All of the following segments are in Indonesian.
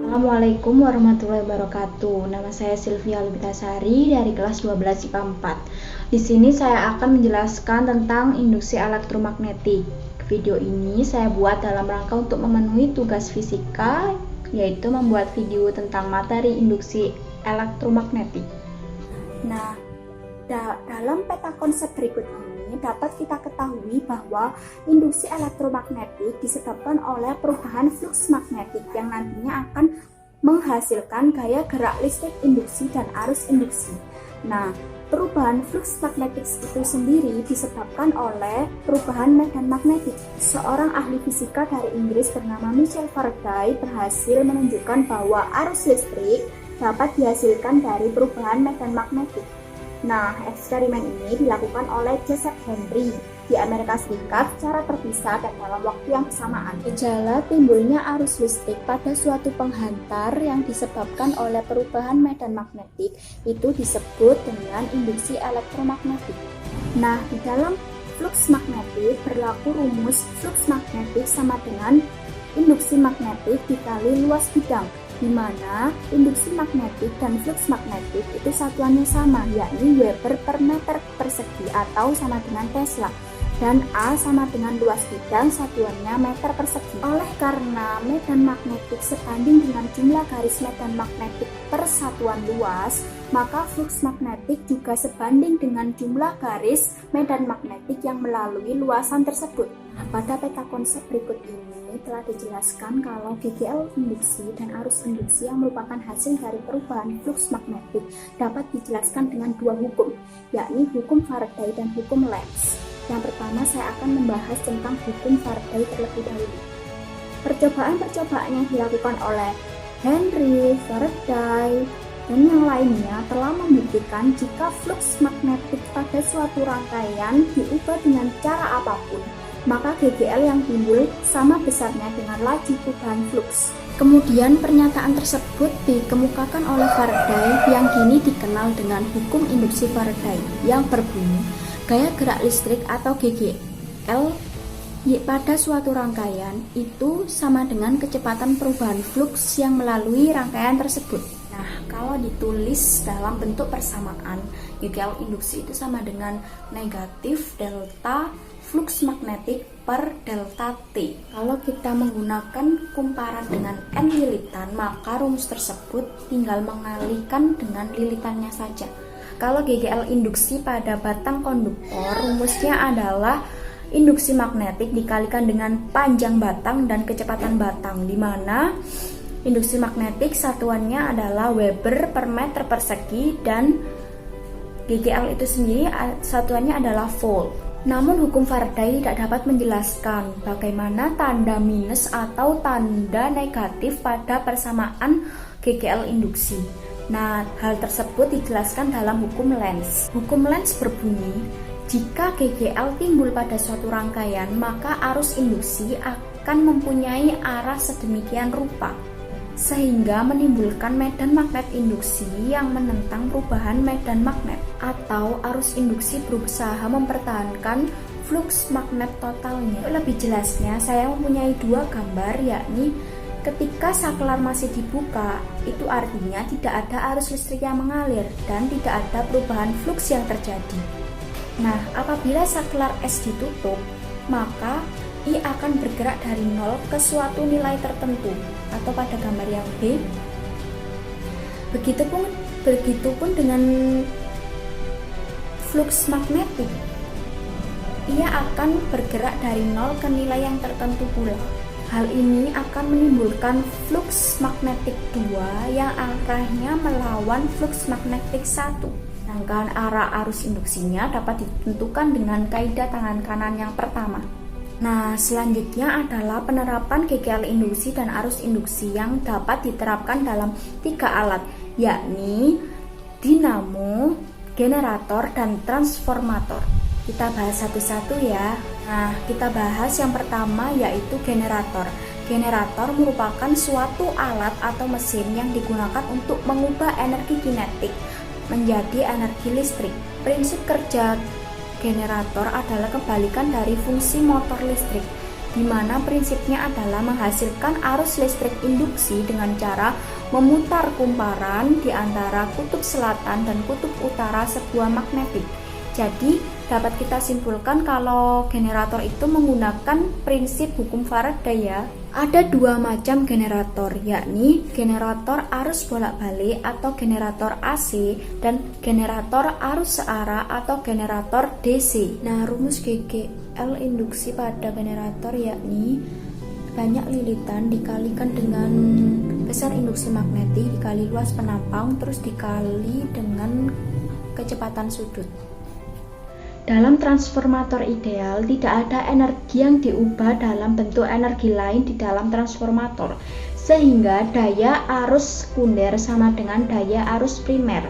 Assalamualaikum warahmatullahi wabarakatuh. Nama saya Sylvia Lubitasari dari kelas 12 IPA 4. Di sini saya akan menjelaskan tentang induksi elektromagnetik. Video ini saya buat dalam rangka untuk memenuhi tugas fisika, yaitu membuat video tentang materi induksi elektromagnetik. Nah, dalam peta konsep berikut ini dapat kita ketahui bahwa induksi elektromagnetik disebabkan oleh perubahan flux magnetik yang nantinya akan menghasilkan gaya gerak listrik induksi dan arus induksi. Nah, perubahan flux magnetik itu sendiri disebabkan oleh perubahan medan magnetik. Seorang ahli fisika dari Inggris bernama Michael Faraday berhasil menunjukkan bahwa arus listrik dapat dihasilkan dari perubahan medan magnetik. Nah, eksperimen ini dilakukan oleh Joseph Henry di Amerika Serikat secara terpisah dan dalam waktu yang bersamaan. Gejala timbulnya arus listrik pada suatu penghantar yang disebabkan oleh perubahan medan magnetik itu disebut dengan induksi elektromagnetik. Nah, di dalam flux magnetik berlaku rumus flux magnetik sama dengan induksi magnetik dikali luas bidang, di mana induksi magnetik dan flux magnetik itu satuannya sama, yakni Weber per meter persegi atau sama dengan Tesla, dan A sama dengan luas bidang, satuannya meter persegi. Oleh karena medan magnetik sebanding dengan jumlah garis medan magnetik per satuan luas, maka flux magnetik juga sebanding dengan jumlah garis medan magnetik yang melalui luasan tersebut. Pada peta konsep berikut ini telah dijelaskan kalau GGL induksi dan arus induksi yang merupakan hasil dari perubahan flux magnetik dapat dijelaskan dengan dua hukum, yakni hukum Faraday dan hukum Lenz. Yang pertama, saya akan membahas tentang hukum Faraday terlebih dahulu. Percobaan-percobaan yang dilakukan oleh Henry, Faraday, dan yang lainnya telah membuktikan jika flux magnetik pada suatu rangkaian diubah dengan cara apapun, maka GGL yang timbul sama besarnya dengan laju perubahan flux. Kemudian pernyataan tersebut dikemukakan oleh Faraday yang kini dikenal dengan hukum induksi Faraday yang berbunyi gaya gerak listrik atau GGL pada suatu rangkaian itu sama dengan kecepatan perubahan flux yang melalui rangkaian tersebut. Nah, kalau ditulis dalam bentuk persamaan, GGL induksi itu sama dengan negatif delta flux magnetik per delta T. Kalau kita menggunakan kumparan dengan N lilitan, maka rumus tersebut tinggal mengalihkan dengan lilitannya saja. Kalau GGL induksi pada batang konduktor, rumusnya adalah induksi magnetik dikalikan dengan panjang batang dan kecepatan batang, di mana induksi magnetik satuannya adalah Weber per meter persegi dan GGL itu sendiri satuannya adalah volt. Namun hukum Faraday tidak dapat menjelaskan bagaimana tanda minus atau tanda negatif pada persamaan GGL induksi. Nah, hal tersebut dijelaskan dalam hukum Lenz. Hukum Lenz berbunyi, jika GGL timbul pada suatu rangkaian, maka arus induksi akan mempunyai arah sedemikian rupa, sehingga menimbulkan medan magnet induksi yang menentang perubahan medan magnet, atau arus induksi berusaha mempertahankan flux magnet totalnya. Lebih jelasnya, saya mempunyai dua gambar, yakni ketika saklar masih dibuka, itu artinya tidak ada arus listrik yang mengalir dan tidak ada perubahan flux yang terjadi. Nah, apabila saklar S ditutup, maka I akan bergerak dari 0 ke suatu nilai tertentu, atau pada gambar yang B. Begitupun dengan flux magnetik, ia akan bergerak dari 0 ke nilai yang tertentu pula. Hal ini akan menimbulkan flux magnetik 2 yang arahnya melawan flux magnetik 1. Sedangkan arah arus induksinya dapat ditentukan dengan kaidah tangan kanan yang pertama. Nah, selanjutnya adalah penerapan GGL induksi dan arus induksi yang dapat diterapkan dalam 3 alat, yakni dinamo, generator, dan transformator. Kita bahas satu-satu ya. Nah, kita bahas yang pertama yaitu generator. Generator merupakan suatu alat atau mesin yang digunakan untuk mengubah energi kinetik menjadi energi listrik. Prinsip kerja generator adalah kebalikan dari fungsi motor listrik, di mana prinsipnya adalah menghasilkan arus listrik induksi dengan cara memutar kumparan di antara kutub selatan dan kutub utara sebuah magnetik. Jadi, dapat kita simpulkan kalau generator itu menggunakan prinsip hukum Faraday ya. Ada dua macam generator, yakni generator arus bolak-balik atau generator AC dan generator arus searah atau generator DC. Nah, rumus GGL induksi pada generator yakni banyak lilitan dikalikan dengan besar induksi magnetik dikali luas penampang terus dikali dengan kecepatan sudut. Dalam transformator ideal, tidak ada energi yang diubah dalam bentuk energi lain di dalam transformator, sehingga daya arus sekunder sama dengan daya arus primer.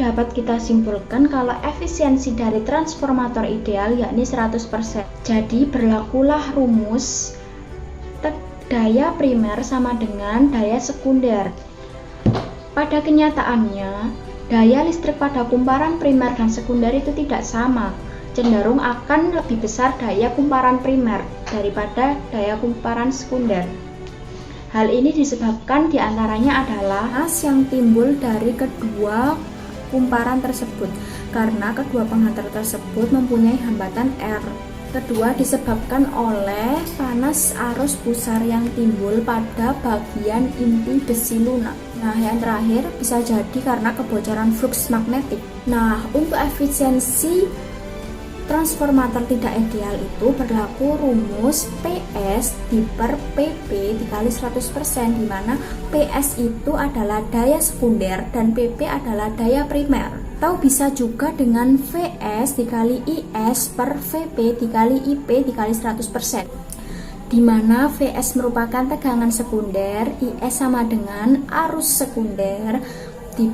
Dapat kita simpulkan kalau efisiensi dari transformator ideal yakni 100%. Jadi berlakulah rumus daya primer sama dengan daya sekunder. Pada kenyataannya, daya listrik pada kumparan primer dan sekunder itu tidak sama, cenderung akan lebih besar daya kumparan primer daripada daya kumparan sekunder. Hal ini disebabkan diantaranya adalah panas yang timbul dari kedua kumparan tersebut, karena kedua penghantar tersebut mempunyai hambatan R. Kedua disebabkan oleh panas arus pusar yang timbul pada bagian inti besi lunak. Nah, yang terakhir bisa jadi karena kebocoran flux magnetik. Nah, untuk efisiensi transformator tidak ideal itu berlaku rumus PS per PP dikali 100%, di mana PS itu adalah daya sekunder dan PP adalah daya primer. Atau bisa juga dengan VS dikali IS per VP dikali IP dikali 100%, di mana VS merupakan tegangan sekunder, IS sama dengan arus sekunder,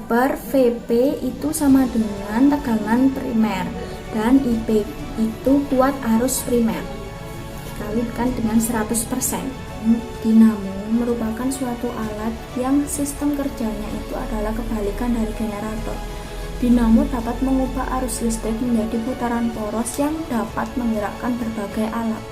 per VP itu sama dengan tegangan primer, dan IP itu kuat arus primer dikalikan dengan 100%. Dinamo merupakan suatu alat yang sistem kerjanya itu adalah kebalikan dari generator. Dinamo dapat mengubah arus listrik menjadi putaran poros yang dapat menggerakkan berbagai alat.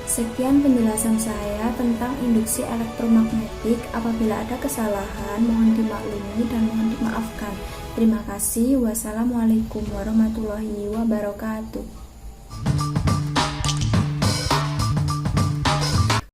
Sekian penjelasan saya tentang induksi elektromagnetik. Apabila ada kesalahan, mohon dimaklumi dan mohon dimaafkan. Terima kasih. Wassalamualaikum warahmatullahi wabarakatuh.